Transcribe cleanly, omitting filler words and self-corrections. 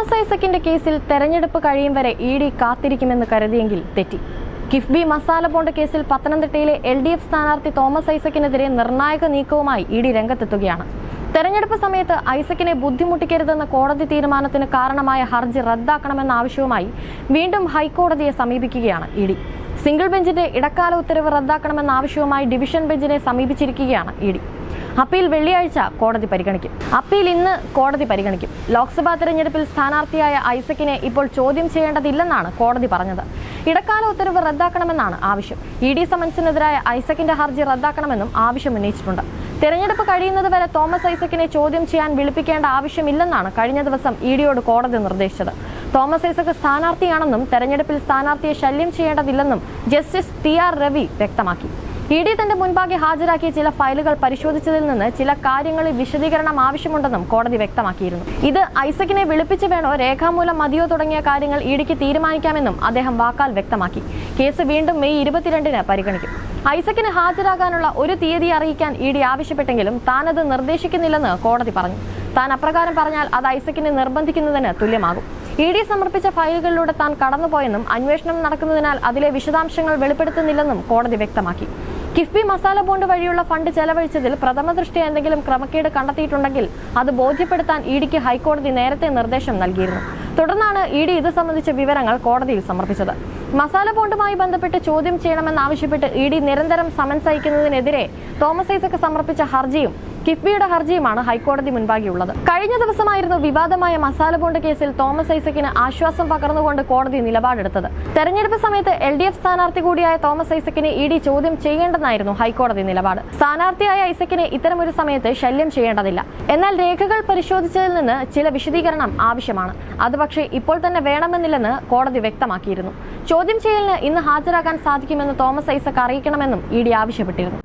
Thomas ഐസക്കിന്റെ കേസിൽ തെരഞ്ഞെടുപ്പ് കഴിയും വരെ ഇഡി കാത്തിരിക്കുമെന്ന് കരുതിയെങ്കിൽ തെറ്റി. കിഫ്ബി മസാല ബോണ്ട് കേസിൽ പത്തനംതിട്ടയിലെ LDF സ്ഥാനാർത്ഥി തോമസ് ഐസക്കിനെതിരെ നിർണായക നീക്കവുമായി ഇഡി രംഗത്തെത്തുകയാണ്. തെരഞ്ഞെടുപ്പ് സമയത്ത് ഐസക്കിനെ ബുദ്ധിമുട്ടിക്കരുതെന്ന കോടതി തീരുമാനത്തിന് കാരണമായ ഹർജി റദ്ദാക്കണമെന്ന ആവശ്യവുമായി വീണ്ടും ഹൈക്കോടതിയെ സമീപിക്കുകയാണ് ഇഡി. സിംഗിൾ ബെഞ്ചിന്റെ ഇടക്കാല ഉത്തരവ് റദ്ദാക്കണമെന്ന ആവശ്യവുമായി ഡിവിഷൻ ബെഞ്ചിനെ സമീപിച്ചിരിക്കുകയാണ് ഇഡി. അപ്പീൽ വെള്ളിയാഴ്ച കോടതി പരിഗണിക്കും. അപ്പീൽ ഇന്ന് കോടതി പരിഗണിക്കും. ലോക്സഭാ തെരഞ്ഞെടുപ്പിൽ സ്ഥാനാർത്ഥിയായ ഐസക്കിനെ ഇപ്പോൾ ചോദ്യം ചെയ്യേണ്ടതില്ലെന്നാണ് കോടതി പറഞ്ഞത്. ഇടക്കാല ഉത്തരവ് റദ്ദാക്കണമെന്നാണ് ആവശ്യം. ED സമൻസിനെതിരായ ഐസക്കിന്റെ ഹർജി റദ്ദാക്കണമെന്നും ആവശ്യം ഉന്നയിച്ചിട്ടുണ്ട്. തെരഞ്ഞെടുപ്പ് കഴിയുന്നതുവരെ തോമസ് ഐസക്കിനെ ചോദ്യം ചെയ്യാൻ വിളിപ്പിക്കേണ്ട ആവശ്യമില്ലെന്നാണ് കഴിഞ്ഞ ദിവസം EDയോട് കോടതി നിർദ്ദേശിച്ചത്. തോമസ് ഐസക് സ്ഥാനാർത്ഥിയാണെന്നും തെരഞ്ഞെടുപ്പിൽ സ്ഥാനാർത്ഥിയെ ശല്യം ചെയ്യേണ്ടതില്ലെന്നും ജസ്റ്റിസ് TR രവി വ്യക്തമാക്കി. ED തന്റെ മുൻപാകെ ഹാജരാക്കിയ ചില ഫയലുകൾ പരിശോധിച്ചതിൽ നിന്ന് ചില കാര്യങ്ങളിൽ വിശദീകരണം ആവശ്യമുണ്ടെന്നും കോടതി വ്യക്തമാക്കിയിരുന്നു. ഇത് ഐസക്കിനെ വിളിപ്പിച്ച് വേണോ, രേഖാമൂലം മതിയോ തുടങ്ങിയ കാര്യങ്ങൾ EDക്ക് തീരുമാനിക്കാമെന്നും അദ്ദേഹം വാക്കാൽ വ്യക്തമാക്കി. കേസ് വീണ്ടും മെയ് 22-ന് പരിഗണിക്കും. ഐസക്കിന് ഹാജരാകാനുള്ള ഒരു തീയതി അറിയിക്കാൻ ED ആവശ്യപ്പെട്ടെങ്കിലും താനത് നിർദ്ദേശിക്കുന്നില്ലെന്ന് കോടതി പറഞ്ഞു. താൻ അപ്രകാരം പറഞ്ഞാൽ അത് ഐസക്കിനെ നിർബന്ധിക്കുന്നതിന് തുല്യമാകും. ED സമർപ്പിച്ച ഫയലുകളിലൂടെ താൻ കടന്നുപോയെന്നും അന്വേഷണം നടക്കുന്നതിനാൽ അതിലെ വിശദാംശങ്ങൾ വെളിപ്പെടുത്തുന്നില്ലെന്നും കോടതി വ്യക്തമാക്കി. കിഫ്ബി മസാല ബോണ്ട് വഴിയുള്ള ഫണ്ട് ചെലവഴിച്ചതിൽ പ്രഥമ ദൃഷ്ട്യാ എന്തെങ്കിലും ക്രമക്കേട് കണ്ടെത്തിയിട്ടുണ്ടെങ്കിൽ അത് ബോധ്യപ്പെടുത്താൻ EDക്ക് ഹൈക്കോടതി നേരത്തെ നിർദ്ദേശം നൽകിയിരുന്നു. തുടർന്നാണ് ED ഇത് സംബന്ധിച്ച വിവരങ്ങൾ കോടതിയിൽ സമർപ്പിച്ചത്. മസാല ബോണ്ടുമായി ബന്ധപ്പെട്ട് ചോദ്യം ചെയ്യണമെന്നാവശ്യപ്പെട്ട് ED നിരന്തരം സമൻസ് അയക്കുന്നതിനെതിരെ തോമസ് ഐസക് സമർപ്പിച്ച ഹർജിയും കിഫ്ബിയുടെ ഹർജിയുമാണ് ഹൈക്കോടതി മുൻപാകെയുള്ളത്. കഴിഞ്ഞ ദിവസമായിരുന്നു വിവാദമായ മസാല ബോണ്ട് കേസിൽ തോമസ് ഐസക്കിന് ആശ്വാസം പകർന്നുകൊണ്ട് കോടതി നിലപാടെടുത്തത്. തെരഞ്ഞെടുപ്പ് സമയത്ത് LDF സ്ഥാനാർത്ഥി കൂടിയായ തോമസ് ഐസക്കിനെ ED ചോദ്യം ചെയ്യേണ്ടെന്നായിരുന്നു ഹൈക്കോടതി നിലപാട്. സ്ഥാനാർത്ഥിയായ ഐസക്കിനെ ഇത്തരമൊരു സമയത്ത് ശല്യം ചെയ്യേണ്ടതില്ല. എന്നാൽ രേഖകൾ പരിശോധിച്ചതിൽ നിന്ന് ചില വിശദീകരണം ആവശ്യമാണ്. അത് പക്ഷേ ഇപ്പോൾ തന്നെ വേണമെന്നില്ലെന്ന് കോടതി വ്യക്തമാക്കിയിരുന്നു. ചോദ്യം ചെയ്യലിന് ഇന്ന് ഹാജരാകാൻ സാധിക്കുമെന്ന് തോമസ് ഐസക് അറിയിക്കണമെന്നും ED ആവശ്യപ്പെട്ടിരുന്നു.